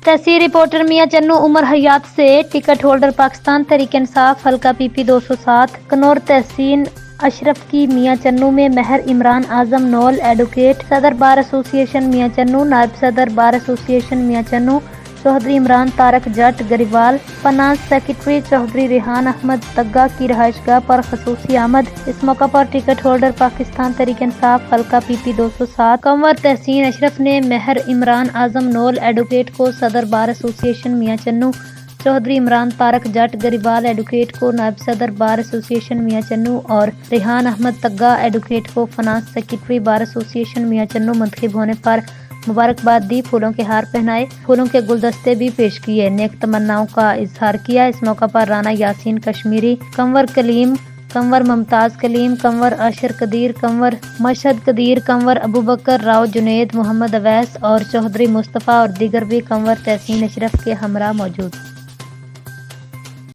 تحصیل reporter میاں چنو عمر حیات سے ٹکٹ ہولڈر پاکستان تحریک انصاف حلقہ PP 207 کنور تحسین اشرف کی میاں چنو میں مہر عمران اعظم نول ایڈوکیٹ صدر بار ایسوسی ایشن میاں چنو نائب صدر بار ایسوسی ایشن میاں چنو چودھری عمران طارق جٹ گریوال فنانس سیکرٹری چودھری ریحان احمد تگا کی رہائش گاہ پر خصوصی آمد۔ اس موقع پر ٹکٹ ہولڈر پاکستان تحریک انصاف حلقہ PP 207 کنور تحسین اشرف نے مہر عمران اعظم نول ایڈوکیٹ کو صدر بار ایسوسی ایشن میاں چنو چودھری عمران طارق جٹ گریوال ایڈوکیٹ کو نائب صدر بار ایسوسی ایشن میاں چنو اور ریحان احمد تگا ایڈوکیٹ کو فنانس سیکرٹری بار ایسوسی ایشن میاں چنو منتخب ہونے پر مبارکباد دی، پھولوں کے ہار پہنائے، پھولوں کے گلدستے بھی پیش کیے، نیک تمناؤں کا اظہار کیا۔ اس موقع پر رانا یاسین کشمیری، کنور کلیم، کنور ممتاز کلیم، کنور عاشر قدیر، کنور مشہد قدیر، کنور ابوبکر راؤ جنید، محمد اویس اور چودھری مصطفیٰ اور دیگر بھی کنور تحسین اشرف کے ہمراہ موجود۔